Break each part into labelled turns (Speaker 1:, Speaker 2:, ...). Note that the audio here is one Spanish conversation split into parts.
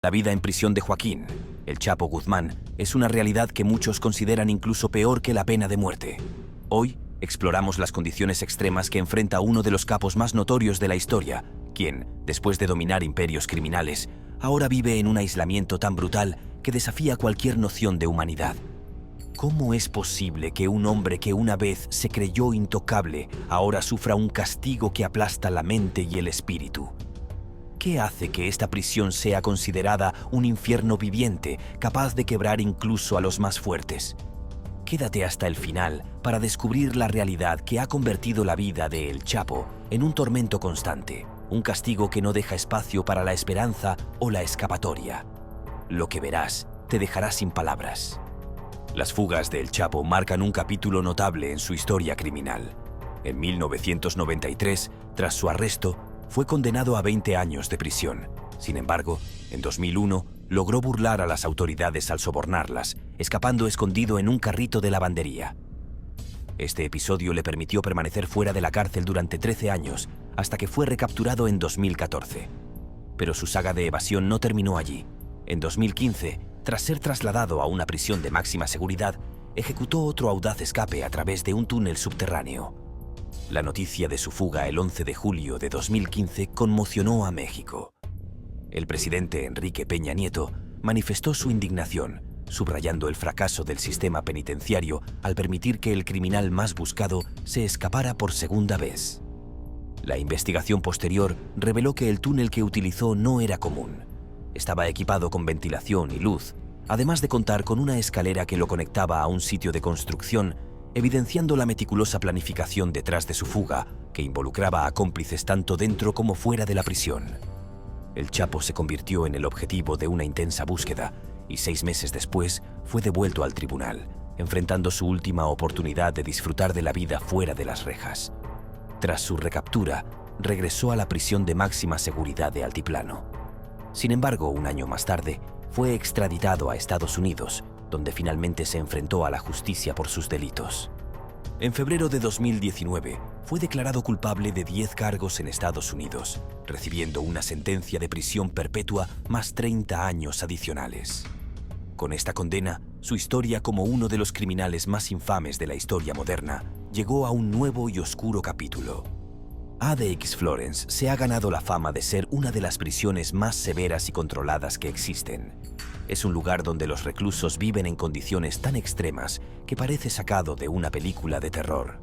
Speaker 1: La vida en prisión de Joaquín, el Chapo Guzmán, es una realidad que muchos consideran incluso peor que la pena de muerte. Hoy exploramos las condiciones extremas que enfrenta uno de los capos más notorios de la historia, quien, después de dominar imperios criminales, ahora vive en un aislamiento tan brutal que desafía cualquier noción de humanidad. ¿Cómo es posible que un hombre que una vez se creyó intocable ahora sufra un castigo que aplasta la mente y el espíritu? ¿Qué hace que esta prisión sea considerada un infierno viviente, capaz de quebrar incluso a los más fuertes? Quédate hasta el final para descubrir la realidad que ha convertido la vida de El Chapo en un tormento constante, un castigo que no deja espacio para la esperanza o la escapatoria. Lo que verás te dejará sin palabras. Las fugas de El Chapo marcan un capítulo notable en su historia criminal. En 1993, tras su arresto, fue condenado a 20 años de prisión. Sin embargo, en 2001, logró burlar a las autoridades al sobornarlas, escapando escondido en un carrito de lavandería. Este episodio le permitió permanecer fuera de la cárcel durante 13 años, hasta que fue recapturado en 2014. Pero su saga de evasión no terminó allí. En 2015, tras ser trasladado a una prisión de máxima seguridad, ejecutó otro audaz escape a través de un túnel subterráneo. La noticia de su fuga el 11 de julio de 2015 conmocionó a México. El presidente Enrique Peña Nieto manifestó su indignación, subrayando el fracaso del sistema penitenciario al permitir que el criminal más buscado se escapara por segunda vez. La investigación posterior reveló que el túnel que utilizó no era común. Estaba equipado con ventilación y luz, además de contar con una escalera que lo conectaba a un sitio de construcción, evidenciando la meticulosa planificación detrás de su fuga, que involucraba a cómplices tanto dentro como fuera de la prisión. El Chapo se convirtió en el objetivo de una intensa búsqueda y 6 meses después fue devuelto al tribunal, enfrentando su última oportunidad de disfrutar de la vida fuera de las rejas. Tras su recaptura, regresó a la prisión de máxima seguridad de Altiplano. Sin embargo, un año más tarde, fue extraditado a Estados Unidos, donde finalmente se enfrentó a la justicia por sus delitos. En febrero de 2019, fue declarado culpable de 10 cargos en Estados Unidos, recibiendo una sentencia de prisión perpetua más 30 años adicionales. Con esta condena, su historia como uno de los criminales más infames de la historia moderna llegó a un nuevo y oscuro capítulo. ADX Florence se ha ganado la fama de ser una de las prisiones más severas y controladas que existen. Es un lugar donde los reclusos viven en condiciones tan extremas que parece sacado de una película de terror.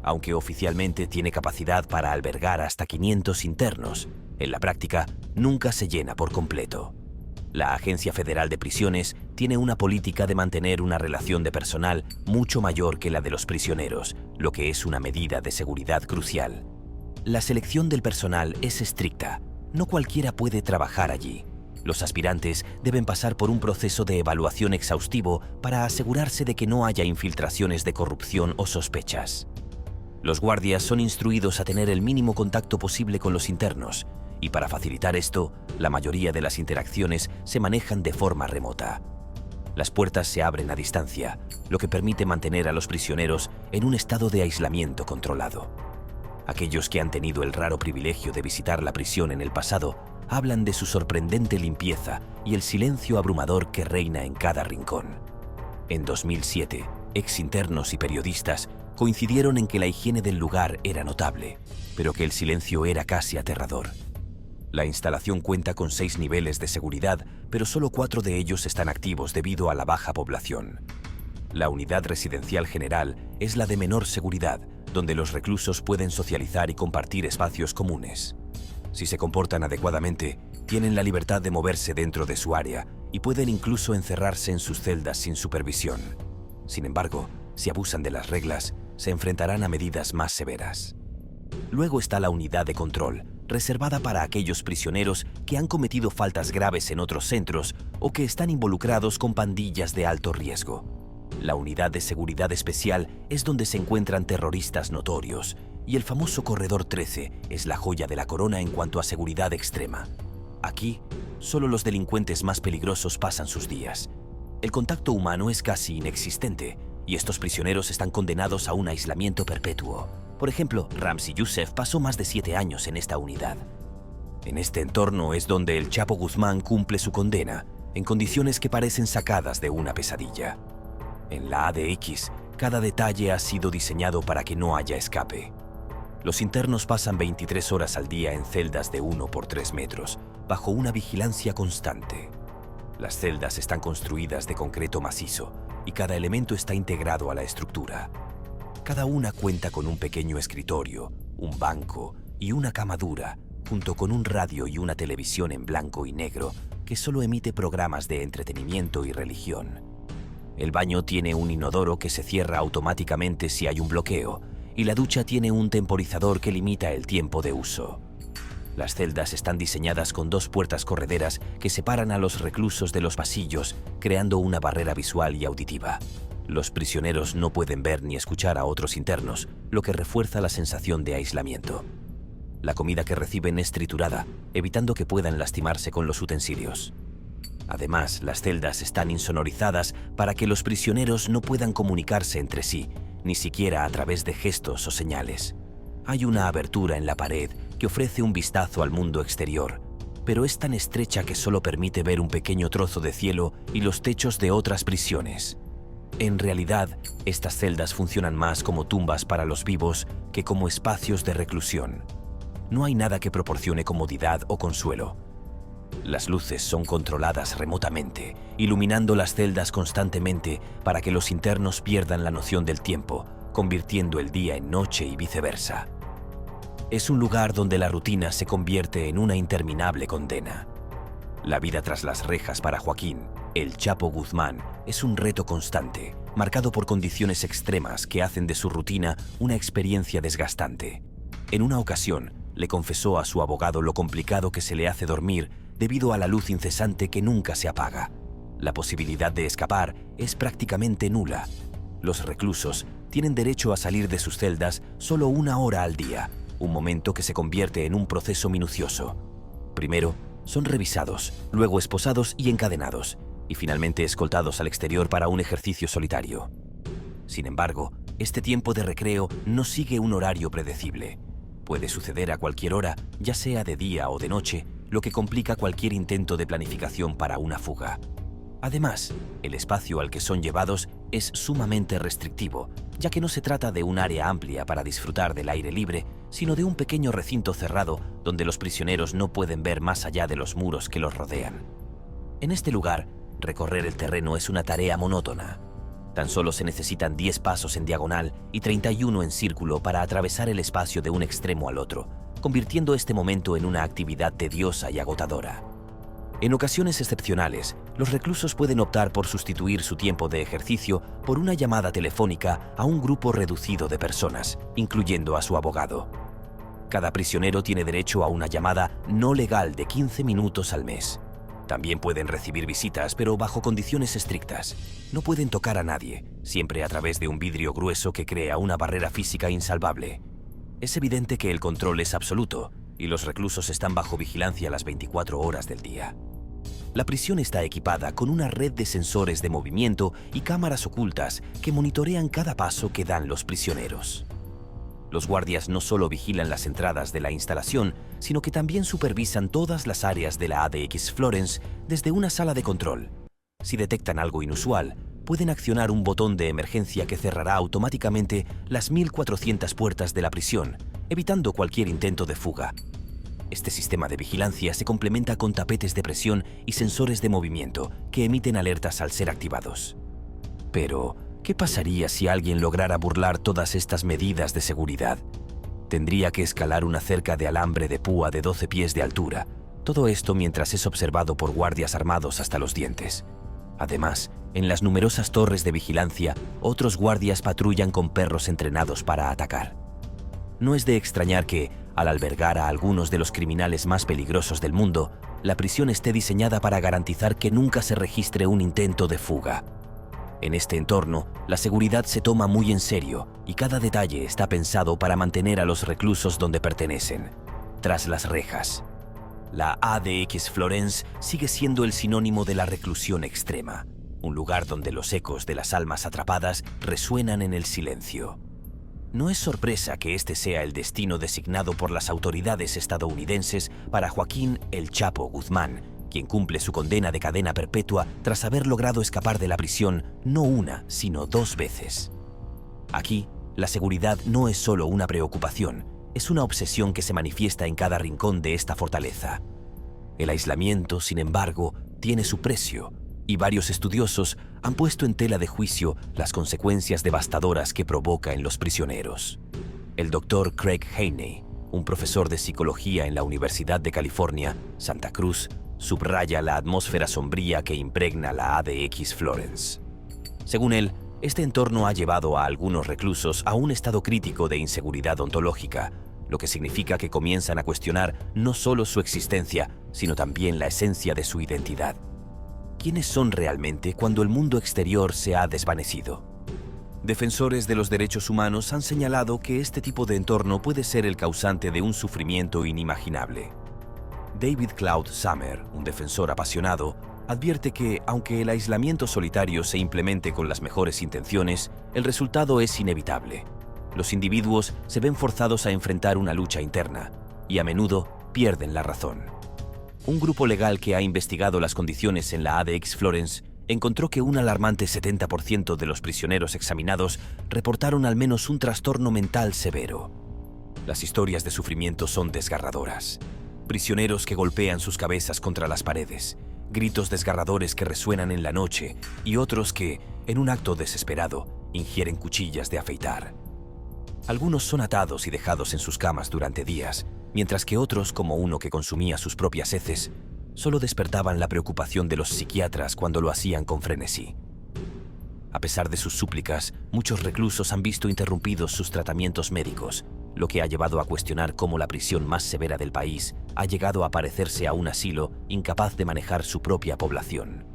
Speaker 1: Aunque oficialmente tiene capacidad para albergar hasta 500 internos, en la práctica nunca se llena por completo. La Agencia Federal de Prisiones tiene una política de mantener una relación de personal mucho mayor que la de los prisioneros, lo que es una medida de seguridad crucial. La selección del personal es estricta. No cualquiera puede trabajar allí. Los aspirantes deben pasar por un proceso de evaluación exhaustivo para asegurarse de que no haya infiltraciones de corrupción o sospechas. Los guardias son instruidos a tener el mínimo contacto posible con los internos, y para facilitar esto, la mayoría de las interacciones se manejan de forma remota. Las puertas se abren a distancia, lo que permite mantener a los prisioneros en un estado de aislamiento controlado. Aquellos que han tenido el raro privilegio de visitar la prisión en el pasado hablan de su sorprendente limpieza y el silencio abrumador que reina en cada rincón. En 2007, exinternos y periodistas coincidieron en que la higiene del lugar era notable, pero que el silencio era casi aterrador. La instalación cuenta con 6 niveles de seguridad, pero solo 4 de ellos están activos debido a la baja población. La unidad residencial general es la de menor seguridad, donde los reclusos pueden socializar y compartir espacios comunes. Si se comportan adecuadamente, tienen la libertad de moverse dentro de su área y pueden incluso encerrarse en sus celdas sin supervisión. Sin embargo, si abusan de las reglas, se enfrentarán a medidas más severas. Luego está la unidad de control, reservada para aquellos prisioneros que han cometido faltas graves en otros centros o que están involucrados con pandillas de alto riesgo. La unidad de seguridad especial es donde se encuentran terroristas notorios, y el famoso Corredor 13 es la joya de la corona en cuanto a seguridad extrema. Aquí, solo los delincuentes más peligrosos pasan sus días. El contacto humano es casi inexistente, y estos prisioneros están condenados a un aislamiento perpetuo. Por ejemplo, Ramzi Youssef pasó más de 7 años en esta unidad. En este entorno es donde el Chapo Guzmán cumple su condena, en condiciones que parecen sacadas de una pesadilla. En la ADX, cada detalle ha sido diseñado para que no haya escape. Los internos pasan 23 horas al día en celdas de 1 por 3 metros, bajo una vigilancia constante. Las celdas están construidas de concreto macizo y cada elemento está integrado a la estructura. Cada una cuenta con un pequeño escritorio, un banco y una cama dura, junto con un radio y una televisión en blanco y negro que solo emite programas de entretenimiento y religión. El baño tiene un inodoro que se cierra automáticamente si hay un bloqueo, y la ducha tiene un temporizador que limita el tiempo de uso. Las celdas están diseñadas con 2 puertas correderas que separan a los reclusos de los pasillos, creando una barrera visual y auditiva. Los prisioneros no pueden ver ni escuchar a otros internos, lo que refuerza la sensación de aislamiento. La comida que reciben es triturada, evitando que puedan lastimarse con los utensilios. Además, las celdas están insonorizadas para que los prisioneros no puedan comunicarse entre sí, ni siquiera a través de gestos o señales. Hay una abertura en la pared que ofrece un vistazo al mundo exterior, pero es tan estrecha que solo permite ver un pequeño trozo de cielo y los techos de otras prisiones. En realidad, estas celdas funcionan más como tumbas para los vivos que como espacios de reclusión. No hay nada que proporcione comodidad o consuelo. Las luces son controladas remotamente, iluminando las celdas constantemente para que los internos pierdan la noción del tiempo, convirtiendo el día en noche y viceversa. Es un lugar donde la rutina se convierte en una interminable condena. La vida tras las rejas para Joaquín, el Chapo Guzmán, es un reto constante, marcado por condiciones extremas que hacen de su rutina una experiencia desgastante. En una ocasión, le confesó a su abogado lo complicado que se le hace dormir debido a la luz incesante que nunca se apaga. La posibilidad de escapar es prácticamente nula. Los reclusos tienen derecho a salir de sus celdas solo 1 hora al día, un momento que se convierte en un proceso minucioso. Primero, son revisados, luego esposados y encadenados, y finalmente escoltados al exterior para un ejercicio solitario. Sin embargo, este tiempo de recreo no sigue un horario predecible. Puede suceder a cualquier hora, ya sea de día o de noche, lo que complica cualquier intento de planificación para una fuga. Además, el espacio al que son llevados es sumamente restrictivo, ya que no se trata de un área amplia para disfrutar del aire libre, sino de un pequeño recinto cerrado donde los prisioneros no pueden ver más allá de los muros que los rodean. En este lugar, recorrer el terreno es una tarea monótona. Tan solo se necesitan 10 pasos en diagonal y 31 en círculo para atravesar el espacio de un extremo al otro, convirtiendo este momento en una actividad tediosa y agotadora. En ocasiones excepcionales, los reclusos pueden optar por sustituir su tiempo de ejercicio por una llamada telefónica a un grupo reducido de personas, incluyendo a su abogado. Cada prisionero tiene derecho a una llamada no legal de 15 minutos al mes. También pueden recibir visitas, pero bajo condiciones estrictas. No pueden tocar a nadie, siempre a través de un vidrio grueso que crea una barrera física insalvable. Es evidente que el control es absoluto y los reclusos están bajo vigilancia las 24 horas del día. La prisión está equipada con una red de sensores de movimiento y cámaras ocultas que monitorean cada paso que dan los prisioneros. Los guardias no solo vigilan las entradas de la instalación, sino que también supervisan todas las áreas de la ADX Florence desde una sala de control. Si detectan algo inusual, pueden accionar un botón de emergencia que cerrará automáticamente las 1.400 puertas de la prisión, evitando cualquier intento de fuga. Este sistema de vigilancia se complementa con tapetes de presión y sensores de movimiento que emiten alertas al ser activados. Pero, ¿qué pasaría si alguien lograra burlar todas estas medidas de seguridad? Tendría que escalar una cerca de alambre de púa de 12 pies de altura, todo esto mientras es observado por guardias armados hasta los dientes. Además, en las numerosas torres de vigilancia, otros guardias patrullan con perros entrenados para atacar. No es de extrañar que, al albergar a algunos de los criminales más peligrosos del mundo, la prisión esté diseñada para garantizar que nunca se registre un intento de fuga. En este entorno, la seguridad se toma muy en serio y cada detalle está pensado para mantener a los reclusos donde pertenecen, tras las rejas. La ADX Florence sigue siendo el sinónimo de la reclusión extrema, un lugar donde los ecos de las almas atrapadas resuenan en el silencio. No es sorpresa que este sea el destino designado por las autoridades estadounidenses para Joaquín El Chapo Guzmán, quien cumple su condena de cadena perpetua tras haber logrado escapar de la prisión no una, sino 2 veces. Aquí, la seguridad no es solo una preocupación, es una obsesión que se manifiesta en cada rincón de esta fortaleza. El aislamiento, sin embargo, tiene su precio, y varios estudiosos han puesto en tela de juicio las consecuencias devastadoras que provoca en los prisioneros. El doctor Craig Haney, un profesor de psicología en la Universidad de California, Santa Cruz, subraya la atmósfera sombría que impregna la ADX Florence. Según él, este entorno ha llevado a algunos reclusos a un estado crítico de inseguridad ontológica, lo que significa que comienzan a cuestionar no solo su existencia, sino también la esencia de su identidad. ¿Quiénes son realmente cuando el mundo exterior se ha desvanecido? Defensores de los derechos humanos han señalado que este tipo de entorno puede ser el causante de un sufrimiento inimaginable. David Cloud Summer, un defensor apasionado, advierte que, aunque el aislamiento solitario se implemente con las mejores intenciones, el resultado es inevitable. Los individuos se ven forzados a enfrentar una lucha interna y a menudo pierden la razón. Un grupo legal que ha investigado las condiciones en la ADX Florence encontró que un alarmante 70% de los prisioneros examinados reportaron al menos un trastorno mental severo. Las historias de sufrimiento son desgarradoras. Prisioneros que golpean sus cabezas contra las paredes, gritos desgarradores que resuenan en la noche y otros que, en un acto desesperado, ingieren cuchillas de afeitar. Algunos son atados y dejados en sus camas durante días, mientras que otros, como uno que consumía sus propias heces, solo despertaban la preocupación de los psiquiatras cuando lo hacían con frenesí. A pesar de sus súplicas, muchos reclusos han visto interrumpidos sus tratamientos médicos, lo que ha llevado a cuestionar cómo la prisión más severa del país ha llegado a parecerse a un asilo incapaz de manejar su propia población.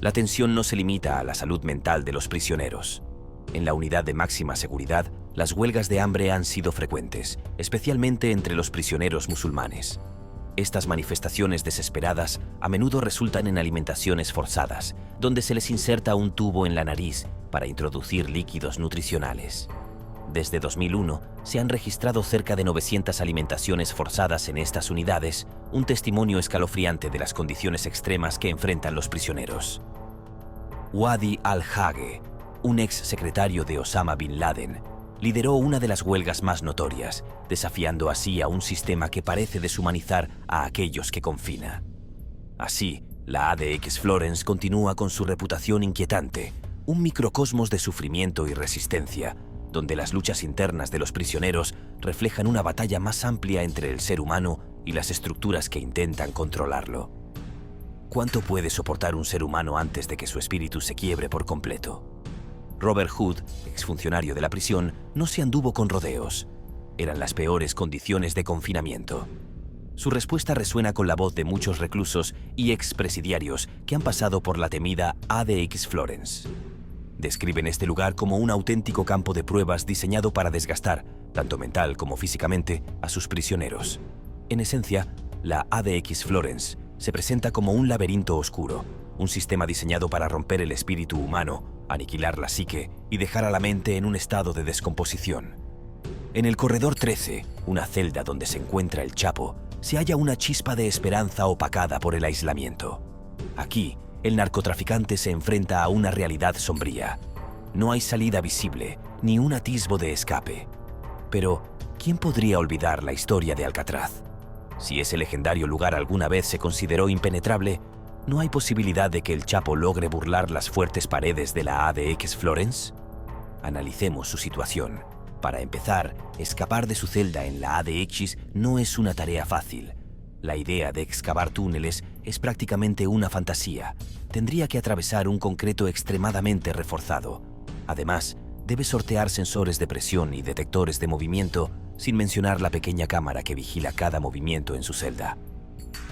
Speaker 1: La tensión no se limita a la salud mental de los prisioneros. En la unidad de máxima seguridad, las huelgas de hambre han sido frecuentes, especialmente entre los prisioneros musulmanes. Estas manifestaciones desesperadas a menudo resultan en alimentaciones forzadas, donde se les inserta un tubo en la nariz para introducir líquidos nutricionales. Desde 2001 se han registrado cerca de 900 alimentaciones forzadas en estas unidades, un testimonio escalofriante de las condiciones extremas que enfrentan los prisioneros. Wadi al-Hage, un ex secretario de Osama Bin Laden, lideró una de las huelgas más notorias, desafiando así a un sistema que parece deshumanizar a aquellos que confina. Así, la ADX Florence continúa con su reputación inquietante, un microcosmos de sufrimiento y resistencia, donde las luchas internas de los prisioneros reflejan una batalla más amplia entre el ser humano y las estructuras que intentan controlarlo. ¿Cuánto puede soportar un ser humano antes de que su espíritu se quiebre por completo? Robert Hood, exfuncionario de la prisión, no se anduvo con rodeos. Eran las peores condiciones de confinamiento. Su respuesta resuena con la voz de muchos reclusos y expresidiarios que han pasado por la temida ADX Florence. Describen este lugar como un auténtico campo de pruebas diseñado para desgastar, tanto mental como físicamente, a sus prisioneros. En esencia, la ADX Florence se presenta como un laberinto oscuro, un sistema diseñado para romper el espíritu humano, aniquilar la psique y dejar a la mente en un estado de descomposición. En el corredor 13, una celda donde se encuentra el Chapo, se halla una chispa de esperanza opacada por el aislamiento. Aquí, el narcotraficante se enfrenta a una realidad sombría. No hay salida visible, ni un atisbo de escape. Pero, ¿quién podría olvidar la historia de Alcatraz? Si ese legendario lugar alguna vez se consideró impenetrable, ¿no hay posibilidad de que el Chapo logre burlar las fuertes paredes de la ADX Florence? Analicemos su situación. Para empezar, escapar de su celda en la ADX no es una tarea fácil. La idea de excavar túneles es prácticamente una fantasía. Tendría que atravesar un concreto extremadamente reforzado. Además, debe sortear sensores de presión y detectores de movimiento, sin mencionar la pequeña cámara que vigila cada movimiento en su celda.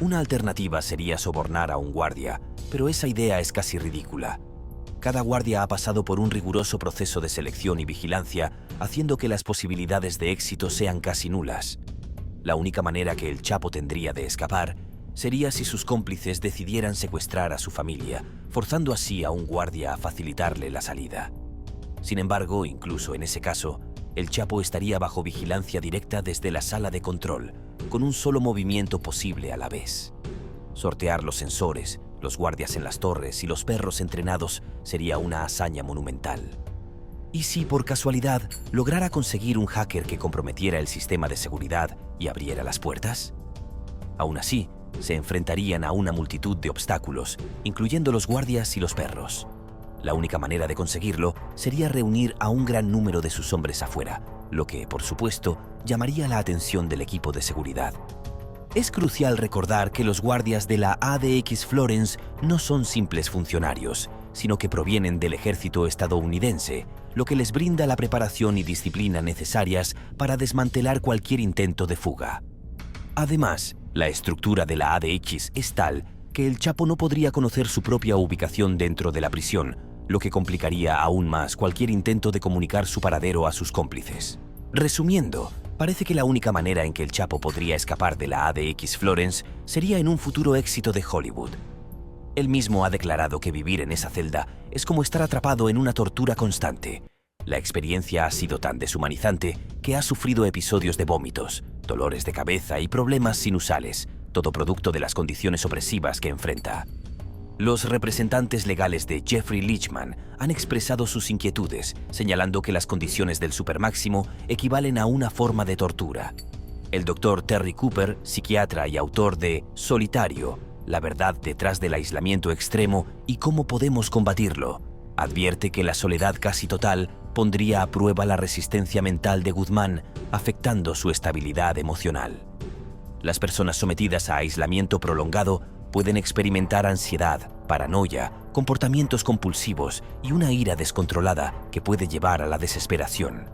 Speaker 1: Una alternativa sería sobornar a un guardia, pero esa idea es casi ridícula. Cada guardia ha pasado por un riguroso proceso de selección y vigilancia, haciendo que las posibilidades de éxito sean casi nulas. La única manera que el Chapo tendría de escapar sería si sus cómplices decidieran secuestrar a su familia, forzando así a un guardia a facilitarle la salida. Sin embargo, incluso en ese caso, el Chapo estaría bajo vigilancia directa desde la sala de control, con un solo movimiento posible a la vez. Sortear los sensores, los guardias en las torres y los perros entrenados sería una hazaña monumental. ¿Y si por casualidad lograra conseguir un hacker que comprometiera el sistema de seguridad y abriera las puertas? Aún así, se enfrentarían a una multitud de obstáculos, incluyendo los guardias y los perros. La única manera de conseguirlo sería reunir a un gran número de sus hombres afuera, lo que, por supuesto, llamaría la atención del equipo de seguridad. Es crucial recordar que los guardias de la ADX Florence no son simples funcionarios, sino que provienen del ejército estadounidense, lo que les brinda la preparación y disciplina necesarias para desmantelar cualquier intento de fuga. Además, la estructura de la ADX es tal que el Chapo no podría conocer su propia ubicación dentro de la prisión, lo que complicaría aún más cualquier intento de comunicar su paradero a sus cómplices. Resumiendo, parece que la única manera en que el Chapo podría escapar de la ADX Florence sería en un futuro éxito de Hollywood. Él mismo ha declarado que vivir en esa celda es como estar atrapado en una tortura constante. La experiencia ha sido tan deshumanizante que ha sufrido episodios de vómitos, dolores de cabeza y problemas sinusales, todo producto de las condiciones opresivas que enfrenta. Los representantes legales de Jeffrey Leachman han expresado sus inquietudes, señalando que las condiciones del supermáximo equivalen a una forma de tortura. El Dr. Terry Cooper, psiquiatra y autor de Solitario, la verdad detrás del aislamiento extremo y cómo podemos combatirlo, advierte que la soledad casi total pondría a prueba la resistencia mental de Guzmán, afectando su estabilidad emocional. Las personas sometidas a aislamiento prolongado pueden experimentar ansiedad, paranoia, comportamientos compulsivos y una ira descontrolada que puede llevar a la desesperación.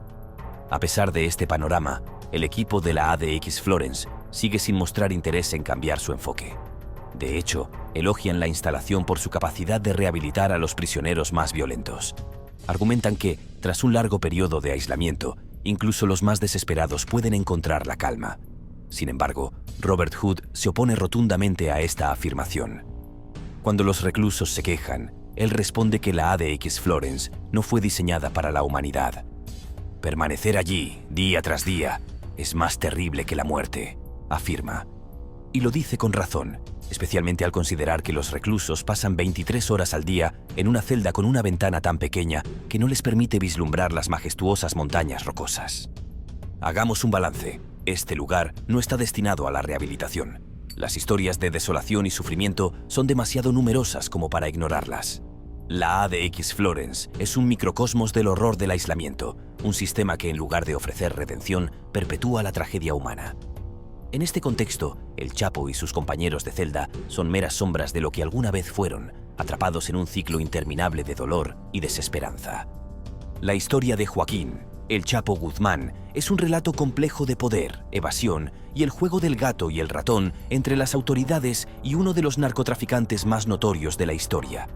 Speaker 1: A pesar de este panorama, el equipo de la ADX Florence sigue sin mostrar interés en cambiar su enfoque. De hecho, elogian la instalación por su capacidad de rehabilitar a los prisioneros más violentos. Argumentan que, tras un largo periodo de aislamiento, incluso los más desesperados pueden encontrar la calma. Sin embargo, Robert Hood se opone rotundamente a esta afirmación. Cuando los reclusos se quejan, él responde que la ADX Florence no fue diseñada para la humanidad. Permanecer allí, día tras día, es más terrible que la muerte, afirma. Y lo dice con razón, especialmente al considerar que los reclusos pasan 23 horas al día en una celda con una ventana tan pequeña que no les permite vislumbrar las majestuosas montañas rocosas. Hagamos un balance. Este lugar no está destinado a la rehabilitación. Las historias de desolación y sufrimiento son demasiado numerosas como para ignorarlas. La ADX Florence es un microcosmos del horror del aislamiento, un sistema que en lugar de ofrecer redención, perpetúa la tragedia humana. En este contexto, el Chapo y sus compañeros de celda son meras sombras de lo que alguna vez fueron, atrapados en un ciclo interminable de dolor y desesperanza. La historia de Joaquín, el Chapo Guzmán, es un relato complejo de poder, evasión y el juego del gato y el ratón entre las autoridades y uno de los narcotraficantes más notorios de la historia.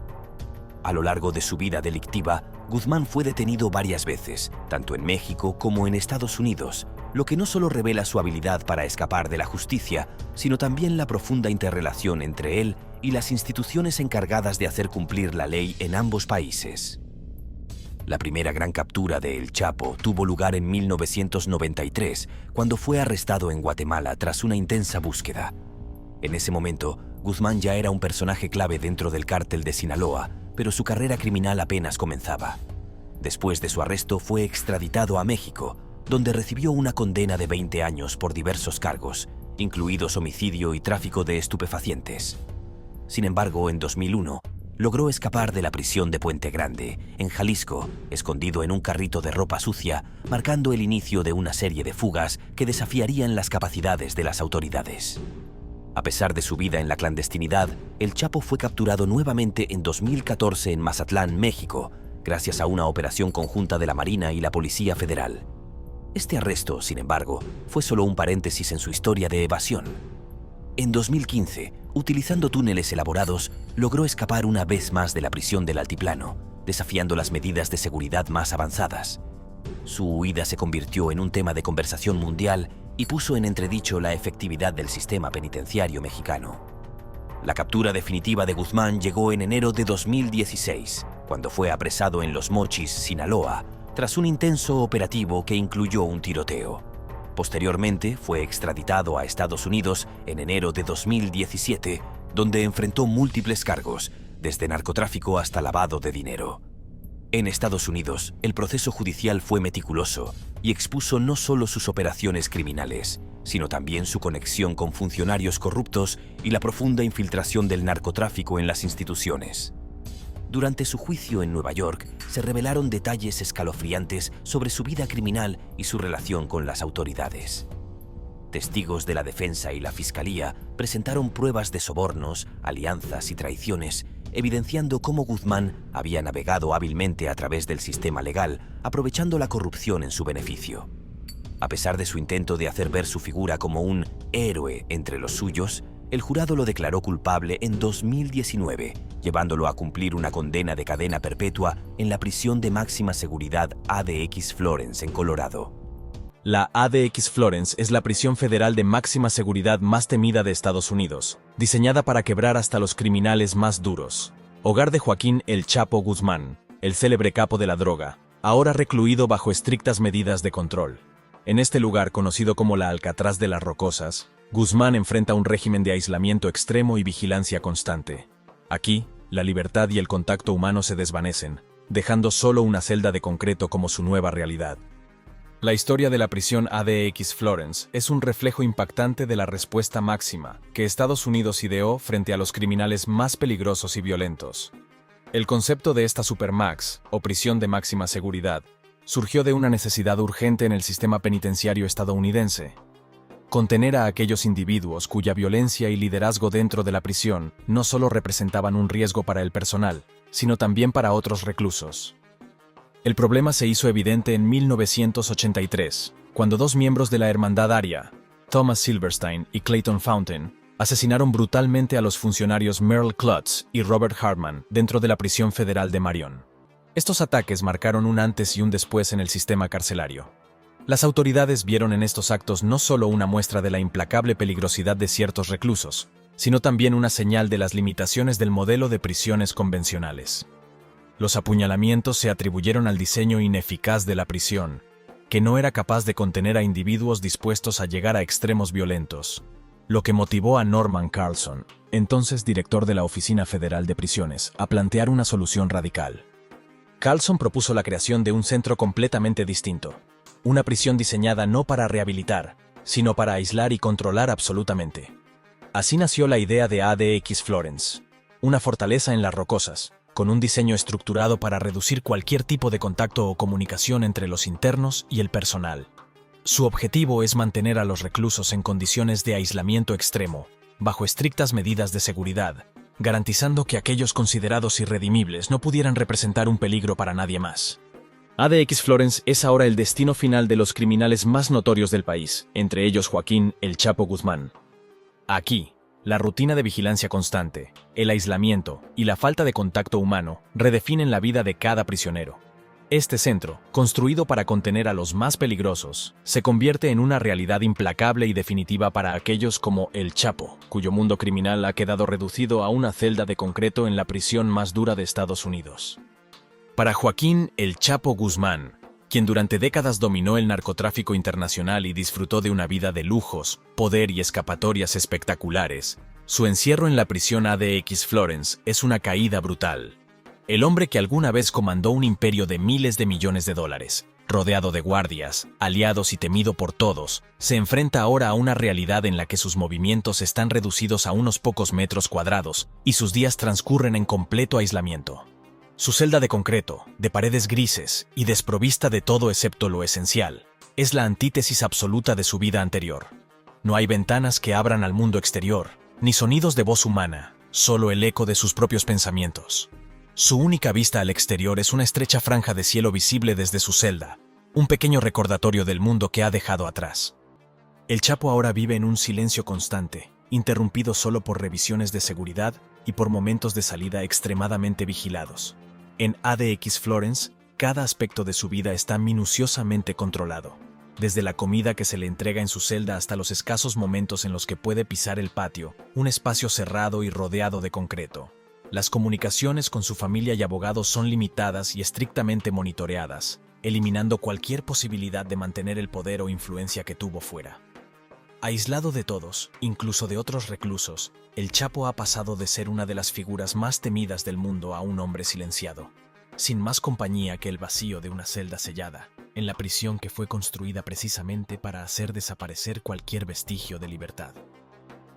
Speaker 1: A lo largo de su vida delictiva, Guzmán fue detenido varias veces, tanto en México como en Estados Unidos, lo que no solo revela su habilidad para escapar de la justicia, sino también la profunda interrelación entre él y las instituciones encargadas de hacer cumplir la ley en ambos países. La primera gran captura de El Chapo tuvo lugar en 1993, cuando fue arrestado en Guatemala tras una intensa búsqueda. En ese momento, Guzmán ya era un personaje clave dentro del cártel de Sinaloa, pero su carrera criminal apenas comenzaba. Después de su arresto fue extraditado a México, donde recibió una condena de 20 años por diversos cargos, incluidos homicidio y tráfico de estupefacientes. Sin embargo, en 2001, logró escapar de la prisión de Puente Grande, en Jalisco, escondido en un carrito de ropa sucia, marcando el inicio de una serie de fugas que desafiarían las capacidades de las autoridades. A pesar de su vida en la clandestinidad, el Chapo fue capturado nuevamente en 2014 en Mazatlán, México, gracias a una operación conjunta de la Marina y la Policía Federal. Este arresto, sin embargo, fue solo un paréntesis en su historia de evasión. En 2015, utilizando túneles elaborados, logró escapar una vez más de la prisión del Altiplano, desafiando las medidas de seguridad más avanzadas. Su huida se convirtió en un tema de conversación mundial y puso en entredicho la efectividad del sistema penitenciario mexicano. La captura definitiva de Guzmán llegó en enero de 2016, cuando fue apresado en Los Mochis, Sinaloa, tras un intenso operativo que incluyó un tiroteo. Posteriormente fue extraditado a Estados Unidos en enero de 2017, donde enfrentó múltiples cargos, desde narcotráfico hasta lavado de dinero. En Estados Unidos, el proceso judicial fue meticuloso y expuso no solo sus operaciones criminales, sino también su conexión con funcionarios corruptos y la profunda infiltración del narcotráfico en las instituciones. Durante su juicio en Nueva York, se revelaron detalles escalofriantes sobre su vida criminal y su relación con las autoridades. Testigos de la defensa y la fiscalía presentaron pruebas de sobornos, alianzas y traiciones, evidenciando cómo Guzmán había navegado hábilmente a través del sistema legal, aprovechando la corrupción en su beneficio. A pesar de su intento de hacer ver su figura como un héroe entre los suyos, el jurado lo declaró culpable en 2019, llevándolo a cumplir una condena de cadena perpetua en la prisión de máxima seguridad ADX Florence en Colorado.
Speaker 2: La ADX Florence es la prisión federal de máxima seguridad más temida de Estados Unidos, diseñada para quebrar hasta los criminales más duros. Hogar de Joaquín El Chapo Guzmán, el célebre capo de la droga, ahora recluido bajo estrictas medidas de control. En este lugar, conocido como la Alcatraz de las Rocosas, Guzmán enfrenta un régimen de aislamiento extremo y vigilancia constante. Aquí, la libertad y el contacto humano se desvanecen, dejando solo una celda de concreto como su nueva realidad. La historia de la prisión ADX Florence es un reflejo impactante de la respuesta máxima que Estados Unidos ideó frente a los criminales más peligrosos y violentos. El concepto de esta supermax, o prisión de máxima seguridad, surgió de una necesidad urgente en el sistema penitenciario estadounidense: contener a aquellos individuos cuya violencia y liderazgo dentro de la prisión no solo representaban un riesgo para el personal, sino también para otros reclusos. El problema se hizo evidente en 1983, cuando dos miembros de la Hermandad Aria, Thomas Silverstein y Clayton Fountain, asesinaron brutalmente a los funcionarios Merle Klutz y Robert Hartman dentro de la prisión federal de Marion. Estos ataques marcaron un antes y un después en el sistema carcelario. Las autoridades vieron en estos actos no solo una muestra de la implacable peligrosidad de ciertos reclusos, sino también una señal de las limitaciones del modelo de prisiones convencionales. Los apuñalamientos se atribuyeron al diseño ineficaz de la prisión, que no era capaz de contener a individuos dispuestos a llegar a extremos violentos, lo que motivó a Norman Carlson, entonces director de la Oficina Federal de Prisiones, a plantear una solución radical. Carlson propuso la creación de un centro completamente distinto, una prisión diseñada no para rehabilitar, sino para aislar y controlar absolutamente. Así nació la idea de ADX Florence, una fortaleza en las rocosas, con un diseño estructurado para reducir cualquier tipo de contacto o comunicación entre los internos y el personal. Su objetivo es mantener a los reclusos en condiciones de aislamiento extremo, bajo estrictas medidas de seguridad, garantizando que aquellos considerados irredimibles no pudieran representar un peligro para nadie más. ADX Florence es ahora el destino final de los criminales más notorios del país, entre ellos Joaquín El Chapo Guzmán. Aquí, la rutina de vigilancia constante, el aislamiento y la falta de contacto humano redefinen la vida de cada prisionero. Este centro, construido para contener a los más peligrosos, se convierte en una realidad implacable y definitiva para aquellos como El Chapo, cuyo mundo criminal ha quedado reducido a una celda de concreto en la prisión más dura de Estados Unidos. Para Joaquín El Chapo Guzmán, quien durante décadas dominó el narcotráfico internacional y disfrutó de una vida de lujos, poder y escapatorias espectaculares, su encierro en la prisión ADX Florence es una caída brutal. El hombre que alguna vez comandó un imperio de miles de millones de dólares, rodeado de guardias, aliados y temido por todos, se enfrenta ahora a una realidad en la que sus movimientos están reducidos a unos pocos metros cuadrados y sus días transcurren en completo aislamiento. Su celda de concreto, de paredes grises y desprovista de todo excepto lo esencial, es la antítesis absoluta de su vida anterior. No hay ventanas que abran al mundo exterior, ni sonidos de voz humana, solo el eco de sus propios pensamientos. Su única vista al exterior es una estrecha franja de cielo visible desde su celda, un pequeño recordatorio del mundo que ha dejado atrás. El Chapo ahora vive en un silencio constante, interrumpido solo por revisiones de seguridad y por momentos de salida extremadamente vigilados. En ADX Florence, cada aspecto de su vida está minuciosamente controlado, desde la comida que se le entrega en su celda hasta los escasos momentos en los que puede pisar el patio, un espacio cerrado y rodeado de concreto. Las comunicaciones con su familia y abogados son limitadas y estrictamente monitoreadas, eliminando cualquier posibilidad de mantener el poder o influencia que tuvo fuera. Aislado de todos, incluso de otros reclusos, el Chapo ha pasado de ser una de las figuras más temidas del mundo a un hombre silenciado, sin más compañía que el vacío de una celda sellada, en la prisión que fue construida precisamente para hacer desaparecer cualquier vestigio de libertad.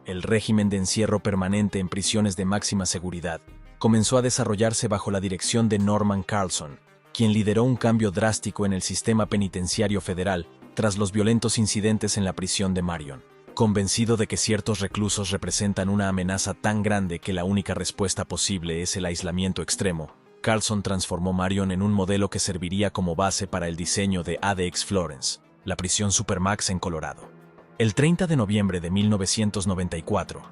Speaker 2: El régimen de encierro permanente en prisiones de máxima seguridad comenzó a desarrollarse bajo la dirección de Norman Carlson, quien lideró un cambio drástico en el sistema penitenciario federal tras los violentos incidentes en la prisión de Marion. Convencido de que ciertos reclusos representan una amenaza tan grande que la única respuesta posible es el aislamiento extremo, Carlson transformó Marion en un modelo que serviría como base para el diseño de ADX Florence, la prisión Supermax en Colorado. El 30 de noviembre de 1994,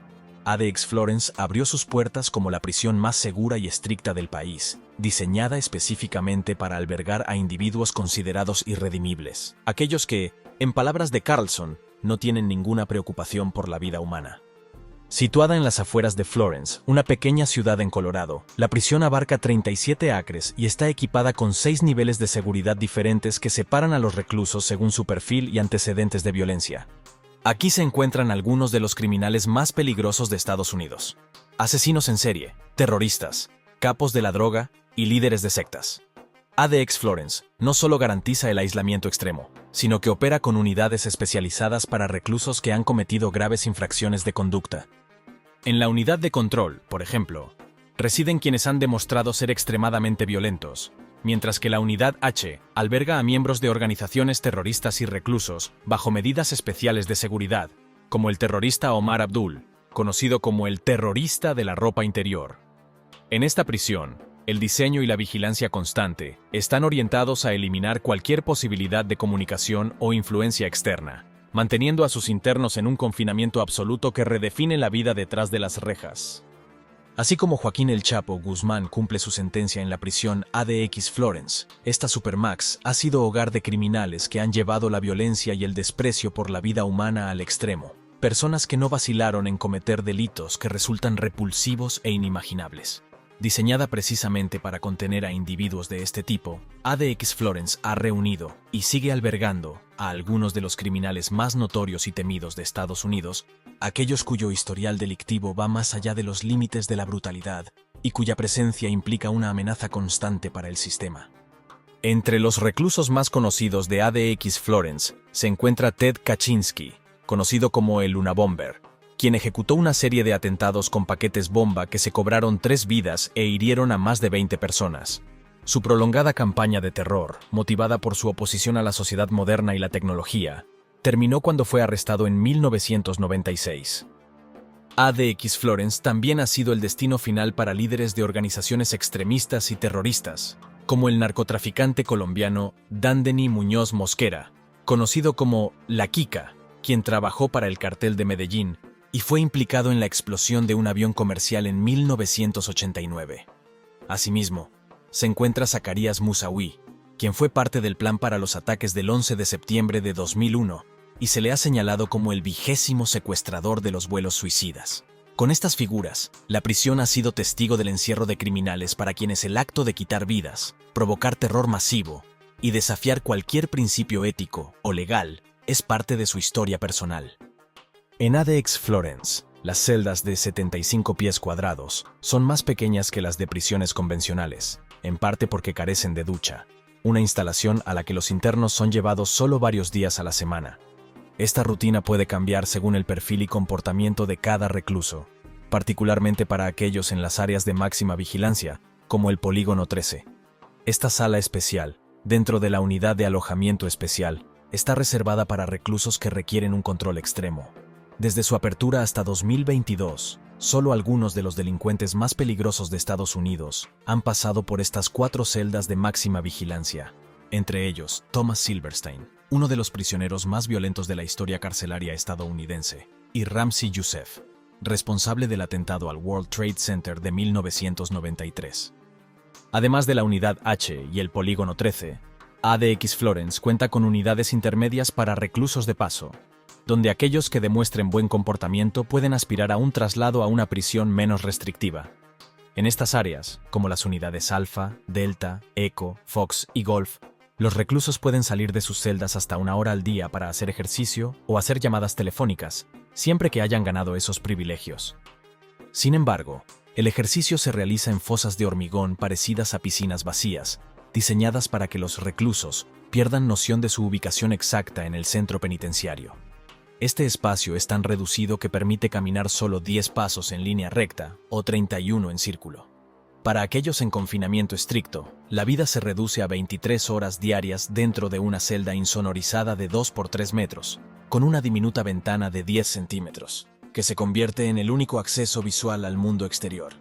Speaker 2: ADX Florence abrió sus puertas como la prisión más segura y estricta del país, diseñada específicamente para albergar a individuos considerados irredimibles, aquellos que, en palabras de Carlson, no tienen ninguna preocupación por la vida humana. Situada en las afueras de Florence, una pequeña ciudad en Colorado, la prisión abarca 37 acres y está equipada con 6 niveles de seguridad diferentes que separan a los reclusos según su perfil y antecedentes de violencia. Aquí se encuentran algunos de los criminales más peligrosos de Estados Unidos: asesinos en serie, terroristas, capos de la droga y líderes de sectas. ADX Florence no solo garantiza el aislamiento extremo, sino que opera con unidades especializadas para reclusos que han cometido graves infracciones de conducta. En la unidad de control, por ejemplo, residen quienes han demostrado ser extremadamente violentos, mientras que la unidad H alberga a miembros de organizaciones terroristas y reclusos bajo medidas especiales de seguridad, como el terrorista Omar Abdul, conocido como el terrorista de la ropa interior. En esta prisión, el diseño y la vigilancia constante están orientados a eliminar cualquier posibilidad de comunicación o influencia externa, manteniendo a sus internos en un confinamiento absoluto que redefine la vida detrás de las rejas. Así como Joaquín El Chapo Guzmán cumple su sentencia en la prisión ADX Florence, esta Supermax ha sido hogar de criminales que han llevado la violencia y el desprecio por la vida humana al extremo, personas que no vacilaron en cometer delitos que resultan repulsivos e inimaginables. Diseñada precisamente para contener a individuos de este tipo, ADX Florence ha reunido y sigue albergando a algunos de los criminales más notorios y temidos de Estados Unidos, aquellos cuyo historial delictivo va más allá de los límites de la brutalidad y cuya presencia implica una amenaza constante para el sistema. Entre los reclusos más conocidos de ADX Florence se encuentra Ted Kaczynski, conocido como el Unabomber, quien ejecutó una serie de atentados con paquetes bomba que se cobraron 3 vidas e hirieron a más de 20 personas. Su prolongada campaña de terror, motivada por su oposición a la sociedad moderna y la tecnología, terminó cuando fue arrestado en 1996. ADX Florence también ha sido el destino final para líderes de organizaciones extremistas y terroristas, como el narcotraficante colombiano Dandeny Muñoz Mosquera, conocido como La Kika, quien trabajó para el cartel de Medellín y fue implicado en la explosión de un avión comercial en 1989. Asimismo, se encuentra Zacarías Moussaoui, quien fue parte del plan para los ataques del 11 de septiembre de 2001 y se le ha señalado como el 20º secuestrador de los vuelos suicidas. Con estas figuras, la prisión ha sido testigo del encierro de criminales para quienes el acto de quitar vidas, provocar terror masivo y desafiar cualquier principio ético o legal es parte de su historia personal. En ADX Florence, las celdas de 75 pies cuadrados son más pequeñas que las de prisiones convencionales, en parte porque carecen de ducha, una instalación a la que los internos son llevados solo varios días a la semana. Esta rutina puede cambiar según el perfil y comportamiento de cada recluso, particularmente para aquellos en las áreas de máxima vigilancia, como el Polígono 13. Esta sala especial, dentro de la unidad de alojamiento especial, está reservada para reclusos que requieren un control extremo. Desde su apertura hasta 2022, solo algunos de los delincuentes más peligrosos de Estados Unidos han pasado por estas 4 celdas de máxima vigilancia, entre ellos Thomas Silverstein, uno de los prisioneros más violentos de la historia carcelaria estadounidense, y Ramzi Youssef, responsable del atentado al World Trade Center de 1993. Además de la unidad H y el Polígono 13, ADX Florence cuenta con unidades intermedias para reclusos de paso, donde aquellos que demuestren buen comportamiento pueden aspirar a un traslado a una prisión menos restrictiva. En estas áreas, como las unidades Alpha, Delta, Echo, Fox y Golf, Los reclusos pueden salir de sus celdas hasta 1 hora al día para hacer ejercicio o hacer llamadas telefónicas, siempre que hayan ganado esos privilegios. Sin embargo, el ejercicio se realiza en fosas de hormigón parecidas a piscinas vacías, diseñadas para que los reclusos pierdan noción de su ubicación exacta en el centro penitenciario. Este espacio es tan reducido que permite caminar solo 10 pasos en línea recta o 31 en círculo. Para aquellos en confinamiento estricto, la vida se reduce a 23 horas diarias dentro de una celda insonorizada de 2 por 3 metros, con una diminuta ventana de 10 centímetros, que se convierte en el único acceso visual al mundo exterior.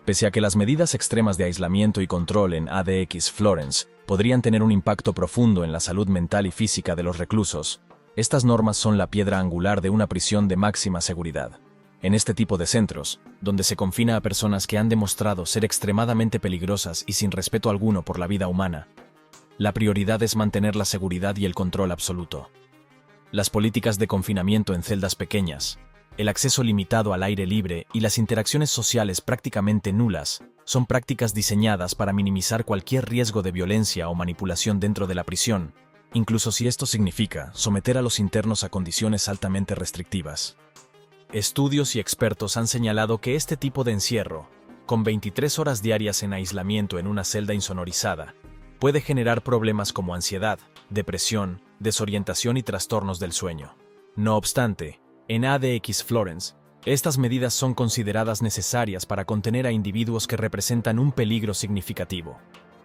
Speaker 2: Pese a que las medidas extremas de aislamiento y control en ADX Florence podrían tener un impacto profundo en la salud mental y física de los reclusos, estas normas son la piedra angular de una prisión de máxima seguridad. En este tipo de centros, donde se confina a personas que han demostrado ser extremadamente peligrosas y sin respeto alguno por la vida humana, la prioridad es mantener la seguridad y el control absoluto. Las políticas de confinamiento en celdas pequeñas, el acceso limitado al aire libre y las interacciones sociales prácticamente nulas son prácticas diseñadas para minimizar cualquier riesgo de violencia o manipulación dentro de la prisión, incluso si esto significa someter a los internos a condiciones altamente restrictivas. Estudios y expertos han señalado que este tipo de encierro, con 23 horas diarias en aislamiento en una celda insonorizada, puede generar problemas como ansiedad, depresión, desorientación y trastornos del sueño. No obstante, en ADX Florence, estas medidas son consideradas necesarias para contener a individuos que representan un peligro significativo.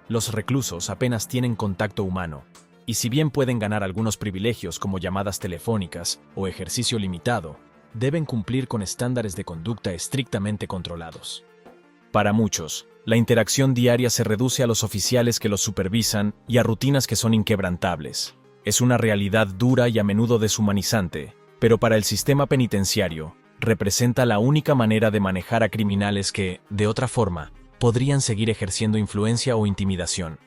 Speaker 2: Los reclusos apenas tienen contacto humano, y si bien pueden ganar algunos privilegios como llamadas telefónicas o ejercicio limitado, deben cumplir con estándares de conducta estrictamente controlados. Para muchos, la interacción diaria se reduce a los oficiales que los supervisan y a rutinas que son inquebrantables. Es una realidad dura y a menudo deshumanizante, pero para el sistema penitenciario, representa la única manera de manejar a criminales que, de otra forma, podrían seguir ejerciendo influencia o intimidación.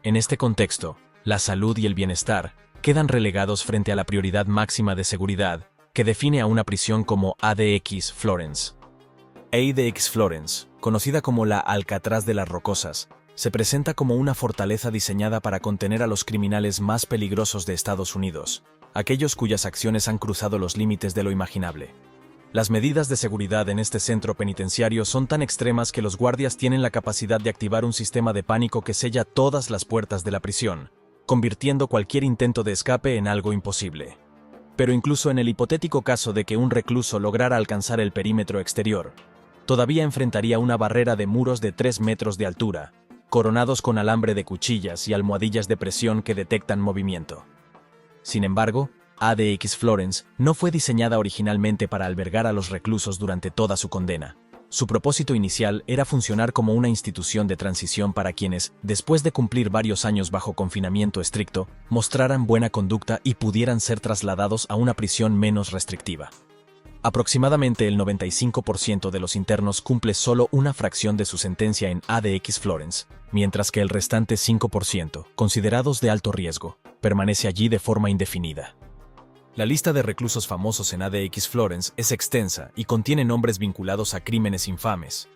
Speaker 2: En este contexto, la salud y el bienestar quedan relegados frente a la prioridad máxima de seguridad, que define a una prisión como ADX Florence. ADX Florence, conocida como la Alcatraz de las Rocosas, se presenta como una fortaleza diseñada para contener a los criminales más peligrosos de Estados Unidos, aquellos cuyas acciones han cruzado los límites de lo imaginable. Las medidas de seguridad en este centro penitenciario son tan extremas que los guardias tienen la capacidad de activar un sistema de pánico que sella todas las puertas de la prisión, convirtiendo cualquier intento de escape en algo imposible. Pero incluso en el hipotético caso de que un recluso lograra alcanzar el perímetro exterior, todavía enfrentaría una barrera de muros de 3 metros de altura, coronados con alambre de cuchillas y almohadillas de presión que detectan movimiento. Sin embargo, ADX Florence no fue diseñada originalmente para albergar a los reclusos durante toda su condena. Su propósito inicial era funcionar como una institución de transición para quienes, después de cumplir varios años bajo confinamiento estricto, mostraran buena conducta y pudieran ser trasladados a una prisión menos restrictiva. Aproximadamente el 95% de los internos cumple solo una fracción de su sentencia en ADX Florence, mientras que el restante 5%, considerados de alto riesgo, permanece allí de forma indefinida. La lista de reclusos famosos en ADX Florence es extensa y contiene nombres vinculados a crímenes infames.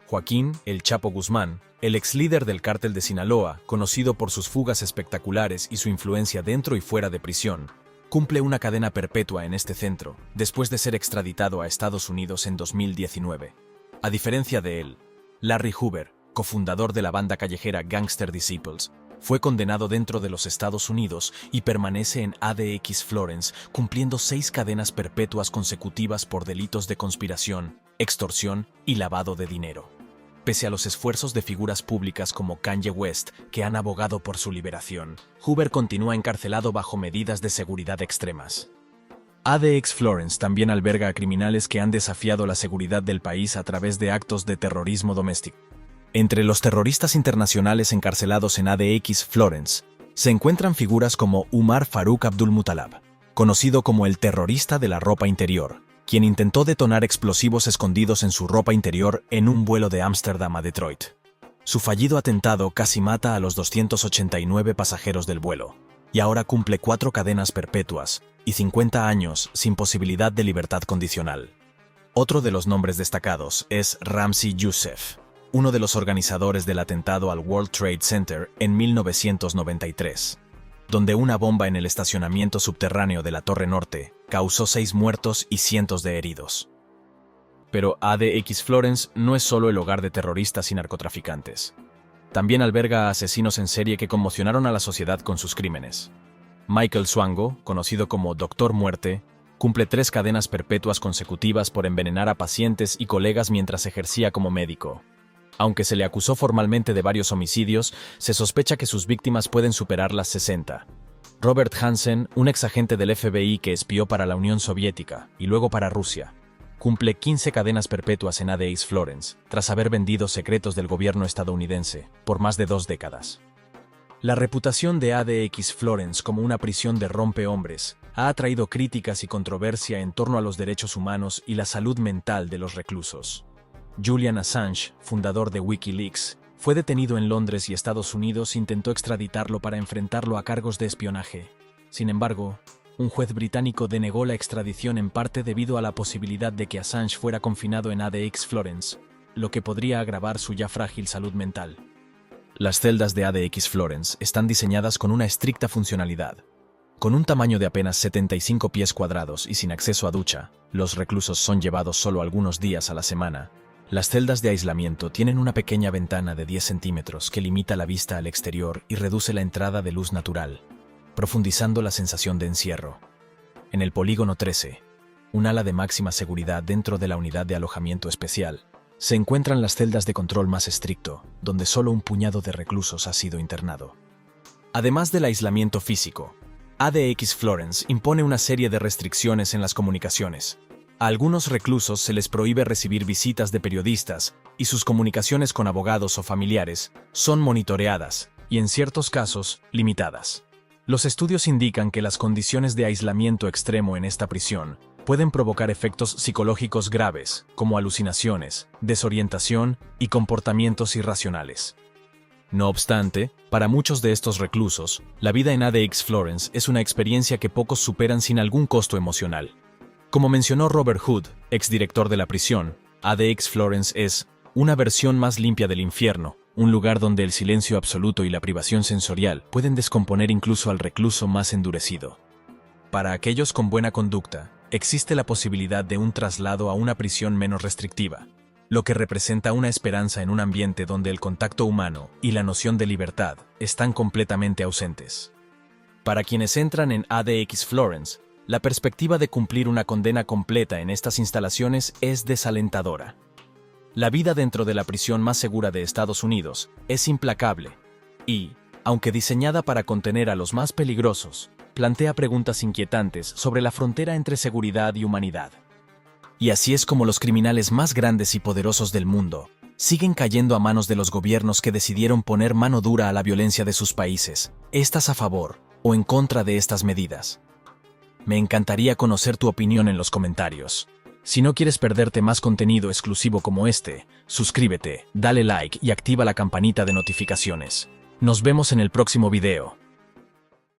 Speaker 2: Joaquín El Chapo Guzmán, el ex líder del cártel de Sinaloa, conocido por sus fugas espectaculares y su influencia dentro y fuera de prisión, cumple una cadena perpetua en este centro, después de ser extraditado a Estados Unidos en 2019. A diferencia de él, Larry Hoover, cofundador de la banda callejera Gangster Disciples, fue condenado dentro de los Estados Unidos y permanece en ADX Florence cumpliendo 6 cadenas perpetuas consecutivas por delitos de conspiración, extorsión y lavado de dinero. Pese a los esfuerzos de figuras públicas como Kanye West, que han abogado por su liberación, Hoover continúa encarcelado bajo medidas de seguridad extremas. ADX Florence también alberga a criminales que han desafiado la seguridad del país a través de actos de terrorismo doméstico. Entre los terroristas internacionales encarcelados en ADX Florence, se encuentran figuras como Umar Farouk Abdulmutalab, conocido como el terrorista de la ropa interior, quien intentó detonar explosivos escondidos en su ropa interior en un vuelo de Ámsterdam a Detroit. Su fallido atentado casi mata a los 289 pasajeros del vuelo, y ahora cumple 4 cadenas perpetuas y 50 años sin posibilidad de libertad condicional. Otro de los nombres destacados es Ramzi Youssef, uno de los organizadores del atentado al World Trade Center en 1993, donde una bomba en el estacionamiento subterráneo de la Torre Norte causó 6 muertos y cientos de heridos. Pero ADX Florence no es solo el hogar de terroristas y narcotraficantes. También alberga a asesinos en serie que conmocionaron a la sociedad con sus crímenes. Michael Swango, conocido como Doctor Muerte, cumple 3 cadenas perpetuas consecutivas por envenenar a pacientes y colegas mientras ejercía como médico. Aunque se le acusó formalmente de varios homicidios, se sospecha que sus víctimas pueden superar las 60. Robert Hansen, un exagente del FBI que espió para la Unión Soviética y luego para Rusia, cumple 15 cadenas perpetuas en ADX Florence, tras haber vendido secretos del gobierno estadounidense por más de 2 décadas. La reputación de ADX Florence como una prisión de rompehombres ha atraído críticas y controversia en torno a los derechos humanos y la salud mental de los reclusos. Julian Assange, fundador de Wikileaks, fue detenido en Londres y Estados Unidos e intentó extraditarlo para enfrentarlo a cargos de espionaje. Sin embargo, un juez británico denegó la extradición en parte debido a la posibilidad de que Assange fuera confinado en ADX Florence, lo que podría agravar su ya frágil salud mental. Las celdas de ADX Florence están diseñadas con una estricta funcionalidad. Con un tamaño de apenas 75 pies cuadrados y sin acceso a ducha, los reclusos son llevados solo algunos días a la semana. Las celdas de aislamiento tienen una pequeña ventana de 10 centímetros que limita la vista al exterior y reduce la entrada de luz natural, profundizando la sensación de encierro. En el Polígono 13, un ala de máxima seguridad dentro de la unidad de alojamiento especial, se encuentran las celdas de control más estricto, donde solo un puñado de reclusos ha sido internado. Además del aislamiento físico, ADX Florence impone una serie de restricciones en las comunicaciones. A algunos reclusos se les prohíbe recibir visitas de periodistas y sus comunicaciones con abogados o familiares son monitoreadas y, en ciertos casos, limitadas. Los estudios indican que las condiciones de aislamiento extremo en esta prisión pueden provocar efectos psicológicos graves, como alucinaciones, desorientación y comportamientos irracionales. No obstante, para muchos de estos reclusos, la vida en ADX Florence es una experiencia que pocos superan sin algún costo emocional. Como mencionó Robert Hood, exdirector de la prisión, ADX Florence es una versión más limpia del infierno, un lugar donde el silencio absoluto y la privación sensorial pueden descomponer incluso al recluso más endurecido. Para aquellos con buena conducta, existe la posibilidad de un traslado a una prisión menos restrictiva, lo que representa una esperanza en un ambiente donde el contacto humano y la noción de libertad están completamente ausentes. Para quienes entran en ADX Florence, la perspectiva de cumplir una condena completa en estas instalaciones es desalentadora. La vida dentro de la prisión más segura de Estados Unidos es implacable y, aunque diseñada para contener a los más peligrosos, plantea preguntas inquietantes sobre la frontera entre seguridad y humanidad. Y así es como los criminales más grandes y poderosos del mundo siguen cayendo a manos de los gobiernos que decidieron poner mano dura a la violencia de sus países. ¿Estás a favor o en contra de estas medidas? Me encantaría conocer tu opinión en los comentarios. Si no quieres perderte más contenido exclusivo como este, suscríbete, dale like y activa la campanita de notificaciones. Nos vemos en el próximo video.